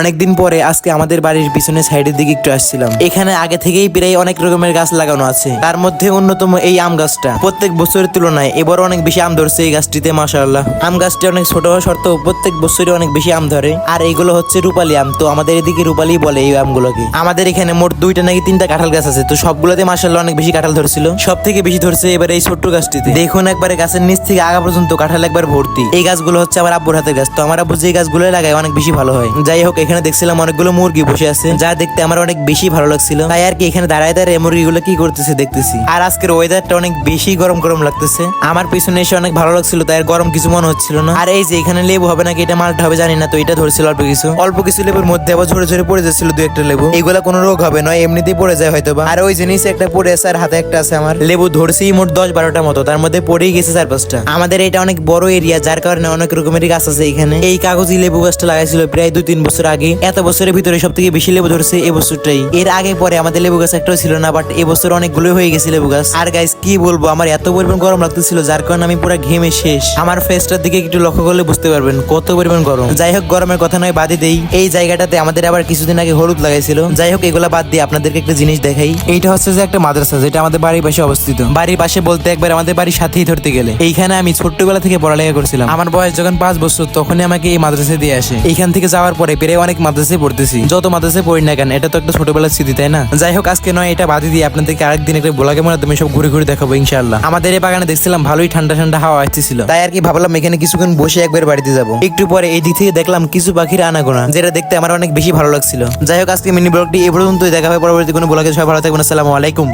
অনেকদিন পরে আজকে আমাদের বাড়ির পিছনে সাইডের দিকে একটু আসছিলাম। এখানে আগে থেকেই প্রায় অনেক রকমের গাছ লাগানো আছে, তার মধ্যে অন্যতম এই আম গাছটা। প্রত্যেক বছরের তুলনায় এবার অনেক বেশি আম ধরছে এই গাছটিতে, মাশাআল্লাহ। আম গাছটি অনেক ছোট হওয়া সত্ত্বেও প্রত্যেক বছরই অনেক বেশি আম ধরে। আর এইগুলো হচ্ছে রূপালী আম, তো আমাদের এদিকে রূপালী বলে এই আমগুলোকে। আমাদের এখানে মোট 2টা নাকি 3টা কাঁঠাল গাছ আছে, তো সবগুলোতে মাশাআল্লাহ অনেক বেশি কাঁঠাল ধরছিল। সব থেকে বেশি ধরছে এবার এই ছোট্ট গাছটিতে। দেখুন একবারে গাছের নিচ থেকে আগা পর্যন্ত কাঁঠাল একবার ভর্তি। এই গাছগুলো হচ্ছে আমার আব্বুর হাতের গাছ, তো আমার আব্বু যে গাছগুলো লাগায় অনেক বেশি ভালো হয়। যাই হোক, এখানে দেখছিলাম অনেকগুলো মুরগি বসে আছে, যা দেখতে আমার অনেক বেশি ভালো লাগছিল। তাই আর কি এখানে দাঁড়ায় দাঁড়ায় মুরগিগুলো কি করতেছে দেখতেছি। আর আজকের ওয়েদারটা অনেক বেশি গরম গরম লাগতেছে। আমার পিছনে এসে অনেক ভালো লাগছিল, তাই আর গরম কিছু মনে হচ্ছিল না। আর এই যে এখানে লেবু হবে নাকি এটা মালটা হবে জানি না, তো এটা ধরছিল অল্প কিছু লেবুর মধ্যে আবার ঝরে ঝরে পড়ে যাচ্ছিল 2-1টা লেবু। এইগুলা কোনো রোগ হবে না, এমনিতেই পড়ে যায় হয়তো বা। আর ওই জিনিস একটা পড়ে আছে আর হাতে একটা আছে। আমার লেবু ধরছেই মোট 10-12টা মতো, তার মধ্যে পড়েই গেছে 4-5টা। আমাদের এটা অনেক বড় এরিয়া, যার কারণে অনেক রকমের গাছ আছে এখানে। এই কাগজি লেবু গাছটা লাগাইছিল প্রায় 2-3 বছর আগে। এত বছরের ভিতরে সব থেকে বেশি লেবু ধরছে এই বছরটাই। এর আগে পরে আমাদের লেবু গাছ একটাও ছিল না, বাট এবছর অনেকগুলো হয়ে গেছে লেবু গাছ। আর গাইস কি বলবো, আমার এত পরিমাণ গরম লাগতেছিল যার কারণে আমি পুরো ঘেমে শেষ। আমার ফেসটার দিকে একটু লক্ষ্য করলে বুঝতে পারবেন কত পরিমাণ গরম। যাই হোক, গরমের কথা নয়, বাদই দেই। এই জায়গাটাতে আমাদের আবার কিছুদিন আগে হলুদ লাগাইছিল। যাই হোক, এগুলা বাদ দিয়ে আপনাদেরকে একটা জিনিস দেখাই। এইটা হচ্ছে যে একটা মাদ্রাসা, যেটা আমাদের বাড়ির পাশে অবস্থিত। বাড়ির পাশে বলতে একবার আমাদের বাড়ির সাথেই ধরতে গেলে। এইখানে আমি ছোট্টবেলা থেকে পড়ালেখা করছিলাম। আমার বয়স যখন 5 বছর, তখনই আমাকে এই মাদ্রাসায় দিয়ে আসে। এইখান থেকে যাওয়ার পরে প্রায় অনেক মাদ্রাসায় পড়তেছি। যত মাদ্রাসায় পড়ি না কেন, এটা তো একটা ছোটবেলার স্মৃতি, তাই না? যাই হোক, আজকে নয় এটা বাদই দিয়ে আপনাদেরকে আরেকদিন একটা ব্লগের মাধ্যমে সব ঘুরে ঘুরে দেখাবো ইনশাআল্লাহ। আমাদের এই বাগানে দেখছিলাম ভালোই ঠান্ডা ঠান্ডা হাওয়া আসতেছিল, তাই আর কি ভাবলাম এখানে কিছুক্ষণ বসে একবার বাড়িতে যাব। একটু পরে এই দিক থেকে দেখলাম কিছু পাখির আনাগোনা, যেটা দেখতে আমার অনেক বেশি ভালো লাগছিল। যাই হোক, আজকে মিনি ব্লগটি এই পর্যন্তই। দেখা হবে পরবর্তী কোনো ব্লগে। সবাই ভালো থাকবেন, আসসালামু আলাইকুম।